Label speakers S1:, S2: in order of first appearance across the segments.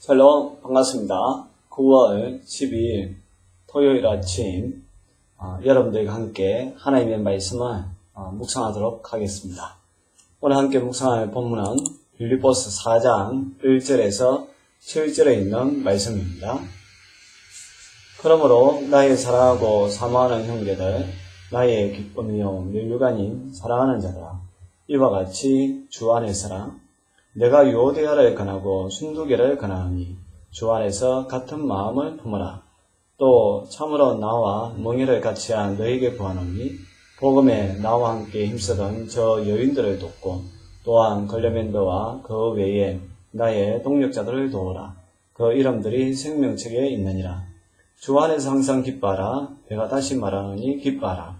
S1: 샬롬, 반갑습니다. 9월 12일 토요일 아침 여러분들과 함께 하나님의 말씀을 묵상하도록 하겠습니다. 오늘 함께 묵상할 본문은 빌립보서 4장 1절에서 7절에 있는 말씀입니다. 그러므로 나의 사랑하고 사모하는 형제들, 나의 기쁨이요 면류관인 사랑하는 자들아, 이와 같이 주 안에서라. 내가 유오데아를 권하고 순두계를 권하니 주 안에서 같은 마음을 품어라. 또 참으로 나와 멍에를 같이한 너에게 구하노니 복음에 나와 함께 힘쓰던 저 여인들을 돕고 또한 걸레멘더와 그 외에 나의 동력자들을 도우라. 그 이름들이 생명책에 있느니라. 주 안에서 항상 기뻐하라. 내가 다시 말하노니 기뻐하라.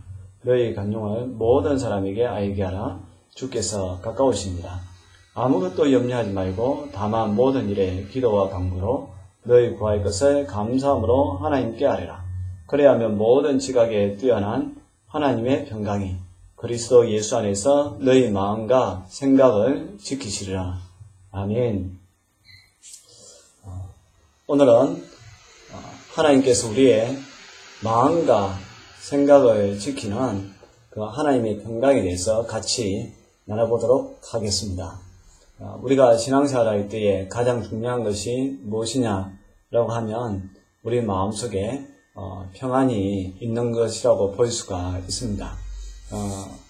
S1: 너희 간용을 모든 사람에게 알게 하라. 주께서 가까우십니다. 아무것도 염려하지 말고 다만 모든 일에 기도와 간구로 너희 구할 것을 감사함으로 하나님께 아뢰라. 그래야면 모든 지각에 뛰어난 하나님의 평강이 그리스도 예수 안에서 너희 마음과 생각을 지키시리라. 아멘. 오늘은 하나님께서 우리의 마음과 생각을 지키는 그 하나님의 평강에 대해서 같이 나눠보도록 하겠습니다. 우리가 신앙생활 할 때에 가장 중요한 것이 무엇이냐라고 하면 우리 마음속에 평안이 있는 것이라고 볼 수가 있습니다.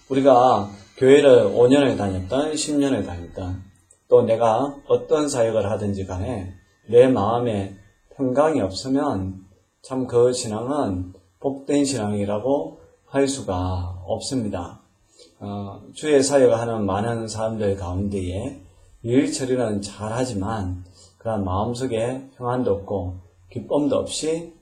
S1: 우리가 교회를 5년을 다녔던 10년을 다녔던 또 내가 어떤 사역을 하든지 간에 내 마음에 평강이 없으면 참 그 신앙은 복된 신앙이라고 할 수가 없습니다. 주의 사역을 하는 많은 사람들 가운데에 일 처리는 잘하지만 그런 마음속에 평안도 없고 기쁨도 없이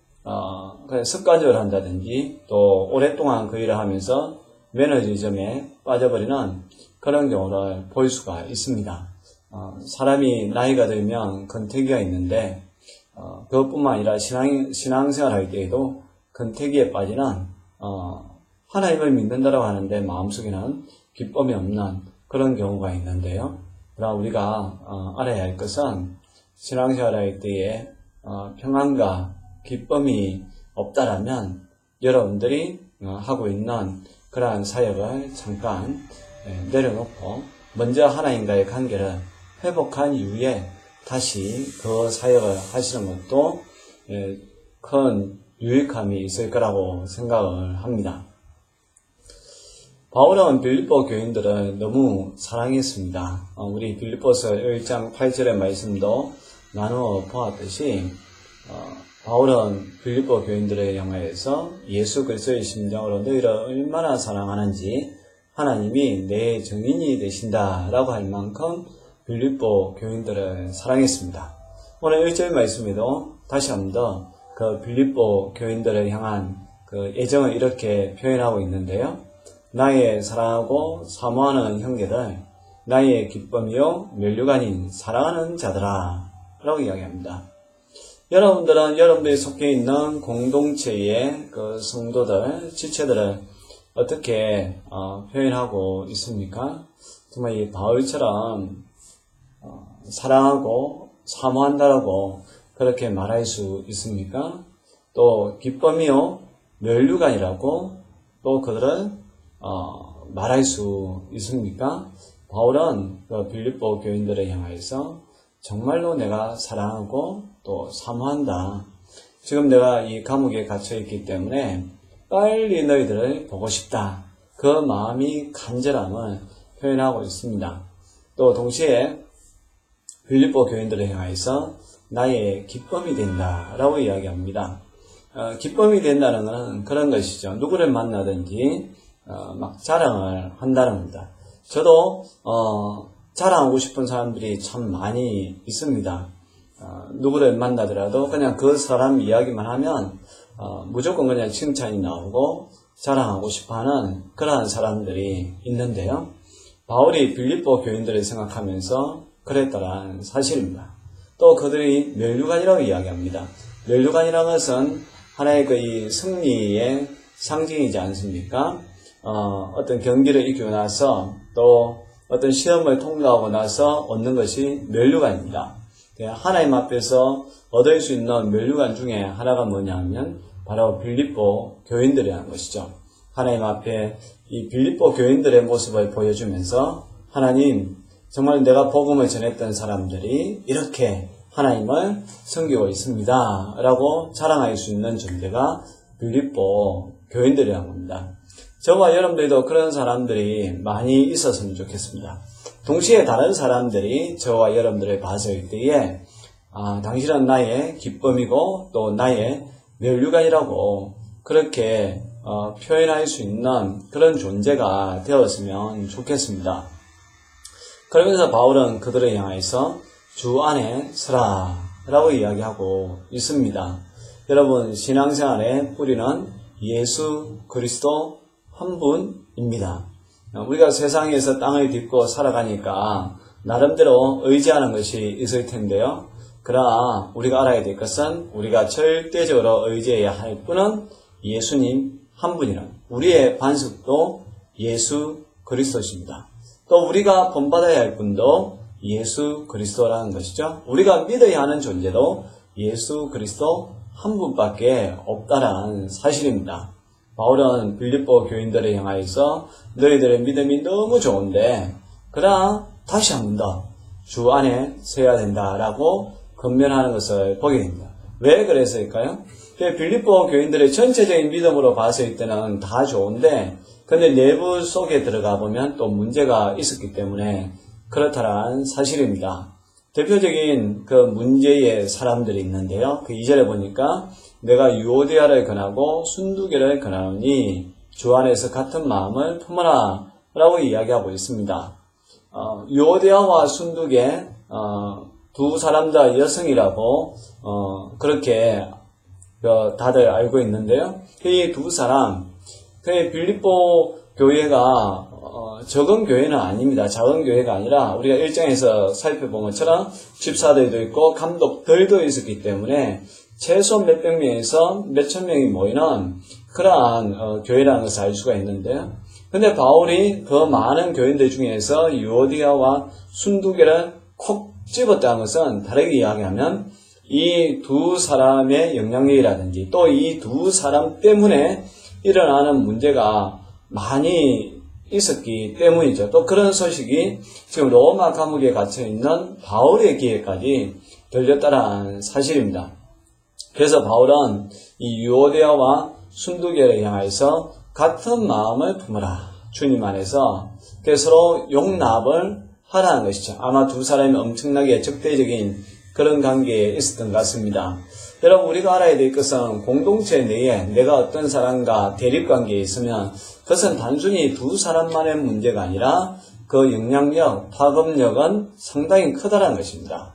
S1: 그냥 습관적으로 한다든지 또 오랫동안 그 일을 하면서 매너리즘에 빠져버리는 그런 경우를 볼 수가 있습니다. 사람이 나이가 들면 권태기가 있는데 그것뿐만 아니라 신앙생활 할 때에도 권태기에 빠지는 하나님을 믿는다라고 하는데 마음속에는 기쁨이 없는 그런 경우가 있는데요. 그러나 우리가 알아야 할 것은 신앙생활 할 때에 평안과 기쁨이 없다라면 여러분들이 하고 있는 그러한 사역을 잠깐 내려놓고 먼저 하나님과의 관계를 회복한 이후에 다시 그 사역을 하시는 것도 큰 유익함이 있을 거라고 생각을 합니다. 바울은 빌립보 교인들을 너무 사랑했습니다. 우리 빌립보서 1장 8절의 말씀도 나누어 보았듯이 바울은 빌립보 교인들을 향하여서 예수 그리스도의 심정으로 너희를 얼마나 사랑하는지 하나님이 내 증인이 되신다라고 할 만큼 빌립보 교인들을 사랑했습니다. 오늘 1절 말씀에도 다시 한 번 더 그 빌립보 교인들을 향한 그 애정을 이렇게 표현하고 있는데요. 나의 사랑하고 사모하는 형제들, 나의 기쁨이요 면류관인 사랑하는 자들아 라고 이야기합니다. 여러분들은 여러분들이 속해 있는 공동체의 그 성도들, 지체들을 어떻게 표현하고 있습니까? 정말 이 바울처럼 사랑하고 사모한다라고 그렇게 말할 수 있습니까? 또 기쁨이요 면류관이라고 또 그들을 말할 수 있습니까? 바울은 그 빌립보 교인들을 향해서 정말로 내가 사랑하고 또 사모한다. 지금 내가 이 감옥에 갇혀있기 때문에 빨리 너희들을 보고 싶다. 그 마음이 간절함을 표현하고 있습니다. 또 동시에 빌립보 교인들을 향해서 나의 기쁨이 된다라고 이야기합니다. 기쁨이 된다는 것은 그런 것이죠. 누구를 만나든지 막 자랑을 한다는 겁니다. 저도 자랑하고 싶은 사람들이 참 많이 있습니다. 누구를 만나더라도 그냥 그 사람 이야기만 하면 무조건 그냥 칭찬이 나오고 자랑하고 싶어하는 그러한 사람들이 있는데요. 바울이 빌립보 교인들을 생각하면서 그랬더란 사실입니다. 또 그들이 면류관이라고 이야기합니다. 면류관이라는 것은 하나의 그 이 승리의 상징이지 않습니까? 어떤 경기를 이기고 나서 또 어떤 시험을 통과하고 나서 얻는 것이 면류관입니다. 하나님 앞에서 얻을 수 있는 면류관 중에 하나가 뭐냐 하면 바로 빌립보 교인들이라는 것이죠. 하나님 앞에 이 빌립보 교인들의 모습을 보여주면서 하나님, 정말 내가 복음을 전했던 사람들이 이렇게 하나님을 섬기고 있습니다 라고 자랑할 수 있는 존재가 빌립보 교인들이라는 겁니다. 저와 여러분들도 그런 사람들이 많이 있었으면 좋겠습니다. 동시에 다른 사람들이 저와 여러분들을 봤을 때에 당신은 나의 기쁨이고 또 나의 면류관이라고 그렇게 표현할 수 있는 그런 존재가 되었으면 좋겠습니다. 그러면서 바울은 그들을 향해서 주 안에 서라 라고 이야기하고 있습니다. 여러분, 신앙생활의 뿌리는 예수 그리스도 한 분입니다. 우리가 세상에서 땅을 딛고 살아가니까 나름대로 의지하는 것이 있을 텐데요. 그러나 우리가 알아야 될 것은 우리가 절대적으로 의지해야 할 분은 예수님 한 분이라는, 우리의 반석도 예수 그리스도십니다. 또 우리가 본받아야 할 분도 예수 그리스도라는 것이죠. 우리가 믿어야 하는 존재도 예수 그리스도 한 분밖에 없다라는 사실입니다. 바울은 빌립보 교인들을 향하여서 너희들의 믿음이 너무 좋은데 그러나 다시 한 번 더 주 안에 서야 된다라고 권면하는 것을 보게 됩니다. 왜 그랬을까요? 빌립보 교인들의 전체적인 믿음으로 봤을 때는 다 좋은데 근데 내부 속에 들어가 보면 또 문제가 있었기 때문에 그렇다라는 사실입니다. 대표적인 그 문제의 사람들이 있는데요. 그 2절에 보니까 내가 유오디아를 권하고 순두계를 권하노니 주 안에서 같은 마음을 품어라 라고 이야기하고 있습니다. 유오디아와 순두계 두 사람 다 여성이라고 그렇게 다들 알고 있는데요. 이 두 사람, 빌립보 교회가 적은 교회는 아닙니다. 작은 교회가 아니라 우리가 1장에서 살펴본 것처럼 집사들도 있고 감독들도 있었기 때문에 최소 몇백 명에서 몇천 명이 모이는 그러한 교회라는 것을 알 수가 있는데요. 근데 바울이 그 많은 교인들 중에서 유오디아와 순두계를 콕 집었다는 것은 다르게 이야기하면 이 두 사람의 영향력이라든지 또 이 두 사람 때문에 일어나는 문제가 많이 있었기 때문이죠. 또 그런 소식이 지금 로마 감옥에 갇혀있는 바울의 귀에까지 들렸다는 사실입니다. 그래서 바울은 이 유오디아와 순두계를 향해서 같은 마음을 품어라. 주님 안에서 서로 용납을 하라는 것이죠. 아마 두 사람이 엄청나게 적대적인 그런 관계에 있었던 것 같습니다. 여러분, 우리가 알아야 될 것은 공동체 내에 내가 어떤 사람과 대립관계에 있으면 그것은 단순히 두 사람만의 문제가 아니라 그 영향력, 파급력은 상당히 크다는 것입니다.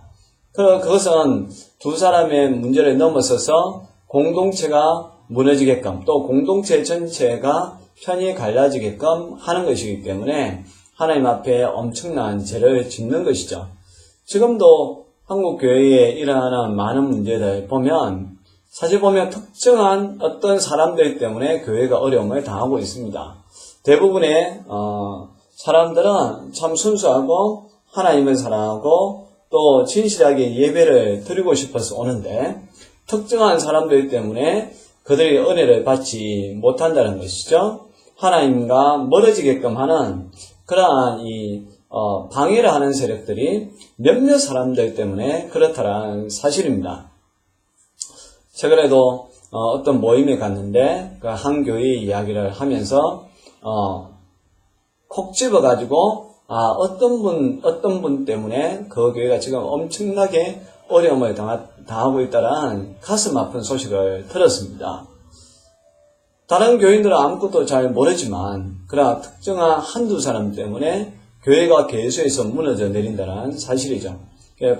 S1: 그것은 두 사람의 문제를 넘어서서 공동체가 무너지게끔 또 공동체 전체가 편이 갈라지게끔 하는 것이기 때문에 하나님 앞에 엄청난 죄를 짓는 것이죠. 지금도 한국 교회에 일어나는 많은 문제들 보면 사실 보면 특정한 어떤 사람들 때문에 교회가 어려움을 당하고 있습니다. 대부분의 사람들은 참 순수하고 하나님을 사랑하고 또 진실하게 예배를 드리고 싶어서 오는데 특정한 사람들 때문에 그들이 은혜를 받지 못한다는 것이죠. 하나님과 멀어지게끔 하는 그러한 방해를 하는 세력들이 몇몇 사람들 때문에 그렇다는 사실입니다. 최근에도 어떤 모임에 갔는데 그 한 교회의 이야기를 하면서 콕 집어가지고 어떤 분 때문에 그 교회가 지금 엄청나게 어려움을 당하고 있다는 가슴 아픈 소식을 들었습니다. 다른 교인들은 아무것도 잘 모르지만 그러나 특정한 한두 사람 때문에 교회가 계수에서 무너져 내린다는 사실이죠.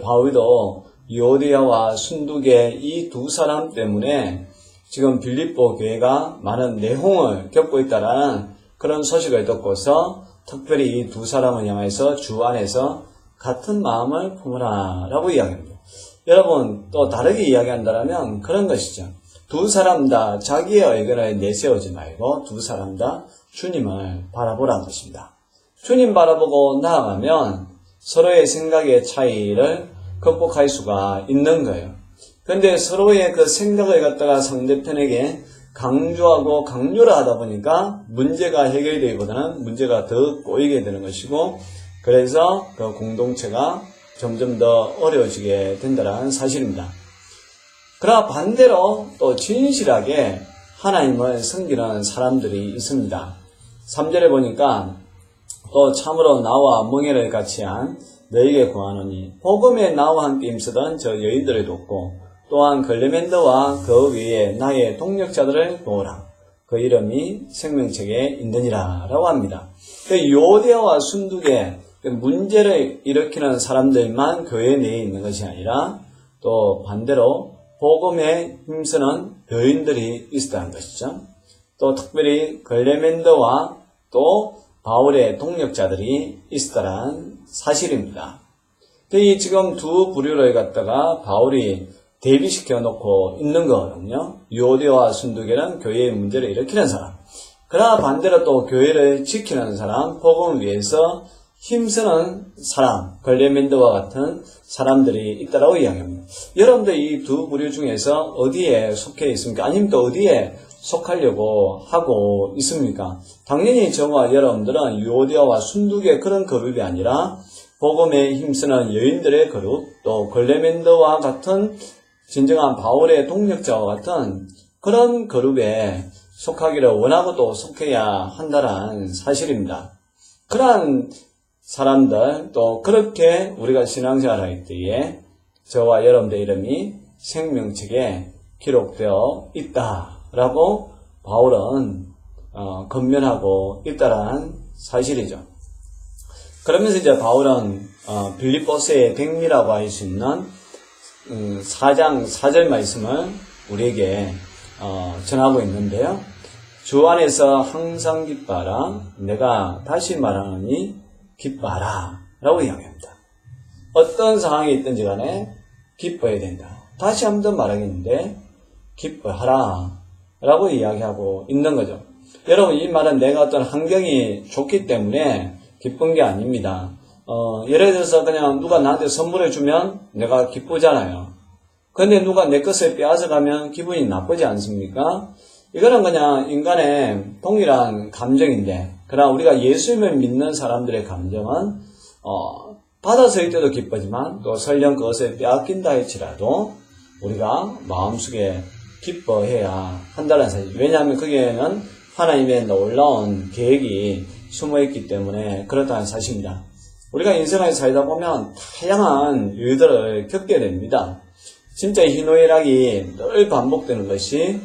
S1: 바울도 유오디아와 순두계 이 두 사람 때문에 지금 빌립보 교회가 많은 내홍을 겪고 있다는 그런 소식을 듣고서 특별히 이 두 사람을 향해서 주 안에서 같은 마음을 품으라 라고 이야기합니다. 여러분, 또 다르게 이야기한다면 그런 것이죠. 두 사람 다 자기의 의견을 내세우지 말고 두 사람 다 주님을 바라보라는 것입니다. 주님 바라보고 나아가면 서로의 생각의 차이를 극복할 수가 있는 거예요. 그런데 서로의 그 생각을 갖다가 상대편에게 강조하고 강요를 하다 보니까 문제가 해결되기보다는 문제가 더 꼬이게 되는 것이고, 그래서 그 공동체가 점점 더 어려워지게 된다는 사실입니다. 그러나 반대로 또 진실하게 하나님을 섬기는 사람들이 있습니다. 3절에 보니까 또 참으로 나와 멍에를 같이 한 너에게 구하노니 복음에 나와 함께 힘쓰던 저 여인들을 돕고 또한 글레멘더와 그 외에 나의 동력자들을 도우라. 그 이름이 생명책에 있느니라 라고 합니다. 요대아와 순두계 문제를 일으키는 사람들만 교회 내에 있는 것이 아니라 또 반대로 복음에 힘쓰는 여인들이 있었다는 것이죠. 또 특별히 글레멘더와 또 바울의 동력자들이 있었다는 사실입니다. 이 지금 두 부류를 갖다가 바울이 대비시켜 놓고 있는 거거든요. 요대와 순두계는 교회의 문제를 일으키는 사람. 그러나 반대로 또 교회를 지키는 사람, 복음을 위해서 힘쓰는 사람, 글레멘더와 같은 사람들이 있다라고 이야기합니다. 여러분들 이 두 부류 중에서 어디에 속해 있습니까? 아니면 또 어디에 속하려고 하고 있습니까? 당연히 저와 여러분들은 요대와 순두계 그런 그룹이 아니라 복음에 힘쓰는 여인들의 그룹, 또 글레멘더와 같은 진정한 바울의 동력자와 같은 그런 그룹에 속하기를 원하고 또 속해야 한다는 사실입니다. 그러한 사람들, 또 그렇게 우리가 신앙생활 할 때에 저와 여러분들 이름이 생명책에 기록되어 있다라고 바울은 건면하고 있다라는 사실이죠. 그러면서 이제 바울은 빌립보서의 백미라고 할 수 있는 4장 4절 말씀을 우리에게 전하고 있는데요. 주 안에서 항상 기뻐하라. 내가 다시 말하노니 기뻐하라 라고 이야기합니다. 어떤 상황이 있든지 간에 기뻐해야 된다. 다시 한 번 더 말하겠는데 기뻐하라 라고 이야기하고 있는 거죠. 여러분, 이 말은 내가 어떤 환경이 좋기 때문에 기쁜 게 아닙니다. 예를 들어서 그냥 누가 나한테 선물을 주면 내가 기쁘잖아요. 근데 누가 내 것을 빼앗아 가면 기분이 나쁘지 않습니까? 이거는 그냥 인간의 동일한 감정인데, 그러나 우리가 예수님을 믿는 사람들의 감정은 받았을 때도 기쁘지만 또 설령 그것을 빼앗긴다 할지라도 우리가 마음속에 기뻐해야 한다는 사실. 왜냐하면 거기에는 하나님의 놀라운 계획이 숨어있기 때문에 그렇다는 사실입니다. 우리가 인생을 살다 보면 다양한 일들을 겪게 됩니다. 진짜 희노애락이 늘 반복되는 것이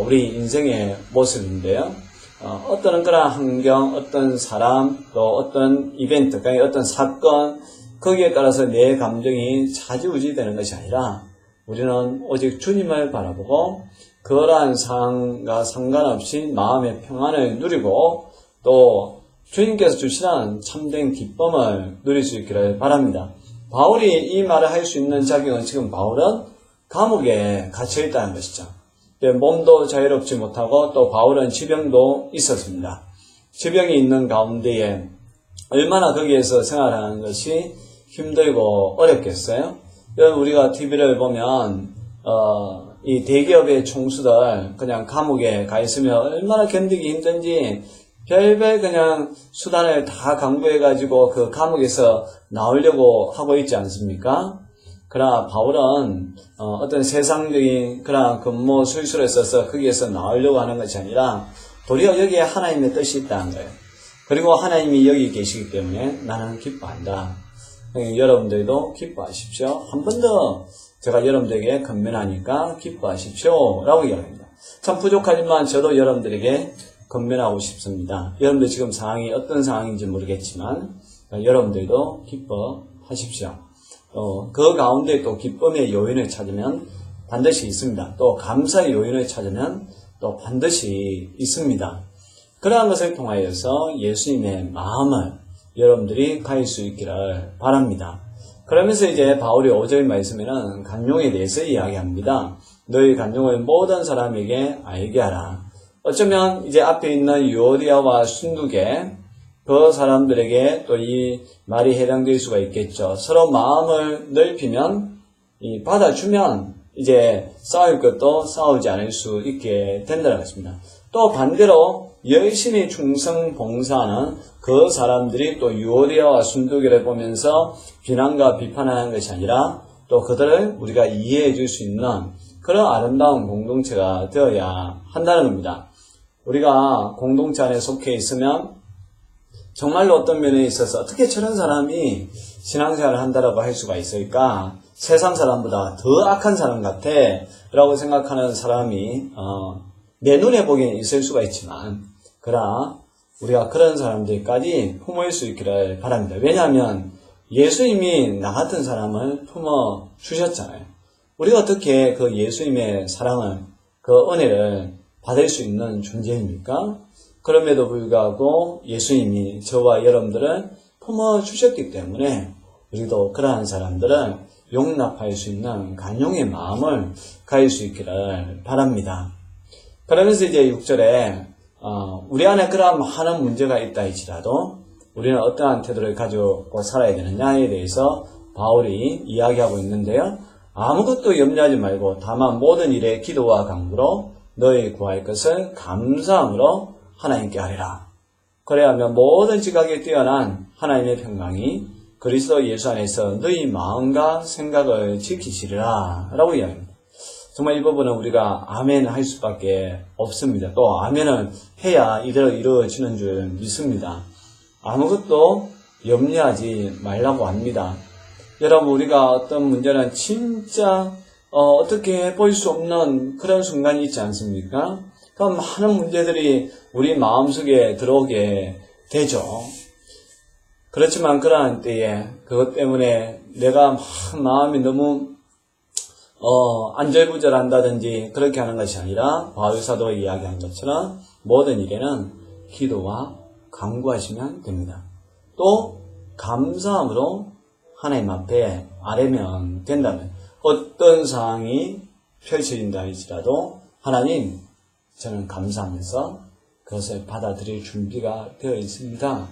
S1: 우리 인생의 모습인데요. 어떤 그런 환경, 어떤 사람, 또 어떤 이벤트, 어떤 사건, 거기에 따라서 내 감정이 좌지우지 되는 것이 아니라 우리는 오직 주님을 바라보고 그러한 상황과 상관없이 마음의 평안을 누리고 또 주님께서 주시는 참된 기쁨을 누릴 수 있기를 바랍니다. 바울이 이 말을 할 수 있는 자격은 지금 바울은 감옥에 갇혀 있다는 것이죠. 몸도 자유롭지 못하고 또 바울은 지병도 있었습니다. 지병이 있는 가운데에 얼마나 거기에서 생활하는 것이 힘들고 어렵겠어요? 우리가 TV를 보면 이 대기업의 총수들 그냥 감옥에 가 있으면 얼마나 견디기 힘든지 별별 그냥 수단을 다 강구해가지고 그 감옥에서 나오려고 하고 있지 않습니까? 그러나 바울은 어떤 세상적인 그런 근무 술수를 써서 거기에서 나오려고 하는 것이 아니라 도리어 여기에 하나님의 뜻이 있다는 거예요. 그리고 하나님이 여기 계시기 때문에 나는 기뻐한다. 여러분들도 기뻐하십시오. 한 번 더 제가 여러분들에게 건면하니까 기뻐하십시오 라고 이야기합니다. 참 부족하지만 저도 여러분들에게 건면하고 싶습니다. 여러분들 지금 상황이 어떤 상황인지 모르겠지만 여러분들도 기뻐하십시오. 그 가운데 또 기쁨의 요인을 찾으면 반드시 있습니다. 또 감사의 요인을 찾으면 또 반드시 있습니다. 그러한 것을 통하여서 예수님의 마음을 여러분들이 가질 수 있기를 바랍니다. 그러면서 이제 바울이 5절 말씀에는 간용에 대해서 이야기합니다. 너희 간용을 모든 사람에게 알게 하라. 어쩌면 이제 앞에 있는 유오디아와 순두계 그 사람들에게 또 이 말이 해당될 수가 있겠죠. 서로 마음을 넓히면, 받아주면 이제 싸울 것도 싸우지 않을 수 있게 된다는 것입니다. 또 반대로 열심히 충성 봉사하는 그 사람들이 또 유오디아와 순두교를 보면서 비난과 비판하는 것이 아니라 또 그들을 우리가 이해해 줄 수 있는 그런 아름다운 공동체가 되어야 한다는 겁니다. 우리가 공동체 안에 속해 있으면 정말로 어떤 면에 있어서 어떻게 저런 사람이 신앙생활을 한다라고 할 수가 있을까? 세상 사람보다 더 악한 사람 같아 라고 생각하는 사람이 내 눈에 보기에는 있을 수가 있지만, 그러나 우리가 그런 사람들까지 품을 수 있기를 바랍니다. 왜냐하면 예수님이 나 같은 사람을 품어 주셨잖아요. 우리가 어떻게 그 예수님의 사랑을, 그 은혜를 받을 수 있는 존재입니까? 그럼에도 불구하고 예수님이 저와 여러분들을 품어 주셨기 때문에 우리도 그러한 사람들을 용납할 수 있는 간용의 마음을 가질 수 있기를 바랍니다. 그러면서 이제 6절에 우리 안에 그러한 많은 문제가 있다 할지라도 우리는 어떠한 태도를 가지고 살아야 되느냐에 대해서 바울이 이야기하고 있는데요. 아무것도 염려하지 말고 다만 모든 일에 기도와 간구로 너희 구할 것을 감사함으로 하나님께 하리라. 그래야 하면 모든 지각에 뛰어난 하나님의 평강이 그리스도 예수 안에서 너희 마음과 생각을 지키시리라 라고 이야기합니다. 정말 이 부분은 우리가 아멘 할 수밖에 없습니다. 또 아멘을 해야 이대로 이루어지는 줄 믿습니다. 아무것도 염려하지 말라고 합니다. 여러분, 우리가 어떤 문제는 진짜 어떻게 볼 수 없는 그런 순간이 있지 않습니까? 그럼 많은 문제들이 우리 마음속에 들어오게 되죠. 그렇지만 그러한 때에 그것 때문에 내가 마음이 너무 안절부절한다든지 그렇게 하는 것이 아니라 바울사도가 이야기한 것처럼 모든 일에는 기도와 간구하시면 됩니다. 또 감사함으로 하나님 앞에 아뢰면 된다면 어떤 상황이 펼쳐진다 할지라도 하나님, 저는 감사하면서 그것을 받아들일 준비가 되어 있습니다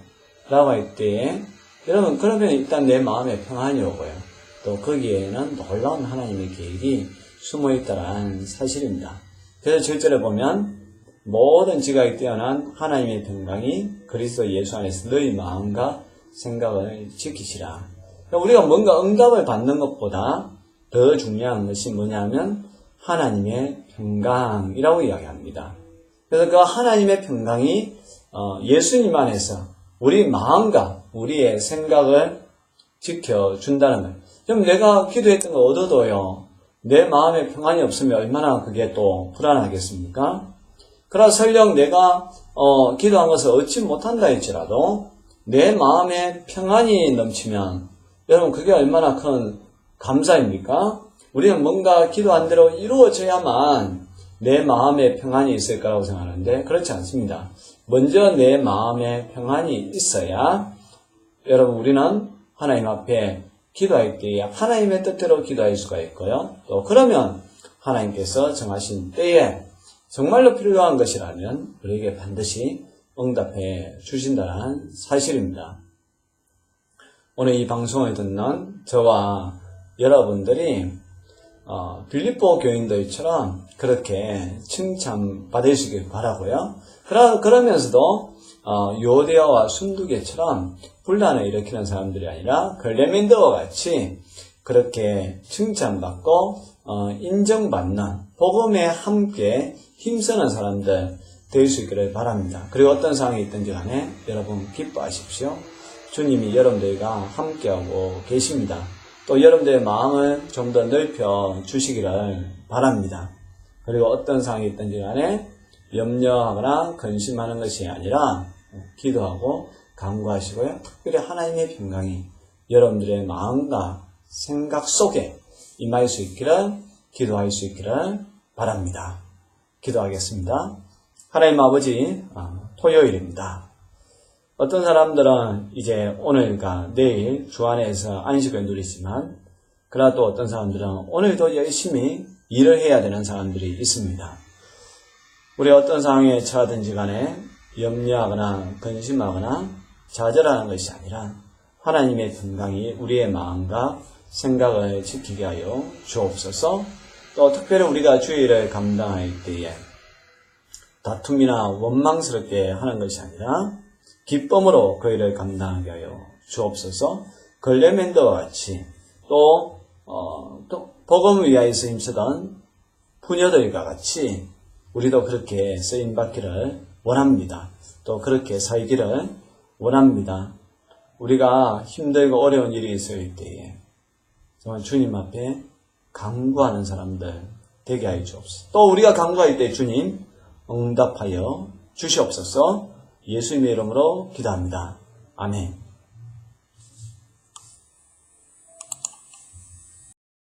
S1: 라고 할 때에 여러분, 그러면 일단 내 마음에 평안이 오고요. 또 거기에는 놀라운 하나님의 계획이 숨어있다는 사실입니다. 그래서 7절에 보면 모든 지각이 뛰어난 하나님의 평강이 그리스도 예수 안에서 너희 마음과 생각을 지키시라. 우리가 뭔가 응답을 받는 것보다 더 중요한 것이 뭐냐면 하나님의 평강이라고 이야기합니다. 그래서 그 하나님의 평강이 예수님 안에서 우리 마음과 우리의 생각을 지켜준다는 거예요. 그럼 내가 기도했던 거 얻어도요, 내 마음에 평안이 없으면 얼마나 그게 또 불안하겠습니까? 그러나 설령 내가 기도한 것을 얻지 못한다 할지라도 내 마음에 평안이 넘치면 여러분, 그게 얼마나 큰 감사입니까? 우리는 뭔가 기도한 대로 이루어져야만 내 마음에 평안이 있을 거라고 생각하는데 그렇지 않습니다. 먼저 내 마음에 평안이 있어야 여러분, 우리는 하나님 앞에 기도할 때에 하나님의 뜻대로 기도할 수가 있고요. 또 그러면 하나님께서 정하신 때에 정말로 필요한 것이라면 우리에게 반드시 응답해 주신다는 사실입니다. 오늘 이 방송을 듣는 저와 여러분들이 빌립보 교인들처럼 그렇게 칭찬받을 수 있길 바라고요. 그러면서도 유오디아와 순두교처럼 분란을 일으키는 사람들이 아니라 글레멘더와 같이 그렇게 칭찬받고 인정받는 복음에 함께 힘쓰는 사람들 될 수 있기를 바랍니다. 그리고 어떤 상황이 있든지 간에 여러분 기뻐하십시오. 주님이 여러분들과 함께하고 계십니다. 또 여러분들의 마음을 좀 더 넓혀 주시기를 바랍니다. 그리고 어떤 상황이 있든지 간에 염려하거나 근심하는 것이 아니라 기도하고 간구하시고요. 특별히 하나님의 평강이 여러분들의 마음과 생각 속에 임할 수 있기를, 기도할 수 있기를 바랍니다. 기도하겠습니다. 하나님 아버지, 토요일입니다. 어떤 사람들은 이제 오늘과 내일 주 안에서 안식을 누리지만, 그러나 또 어떤 사람들은 오늘도 열심히 일을 해야 되는 사람들이 있습니다. 우리 어떤 상황에 처하든지 간에 염려하거나 근심하거나 좌절하는 것이 아니라 하나님의 평강이 우리의 마음과 생각을 지키게 하여 주옵소서. 또 특별히 우리가 주의 일을 감당할 때에 다툼이나 원망스럽게 하는 것이 아니라 기쁨으로 그 일을 감당하게 하여 주옵소서. 걸레맨더와 같이 또 복음을 위하여서 힘쓰던 부녀들과 같이 우리도 그렇게 쓰임받기를 원합니다. 또 그렇게 살기를 원합니다. 우리가 힘들고 어려운 일이 있을 때에 정말 주님 앞에 간구하는 사람들 되게 하여 주옵소서. 또 우리가 간구할 때 주님 응답하여 주시옵소서. 예수님의 이름으로 기도합니다. 아멘.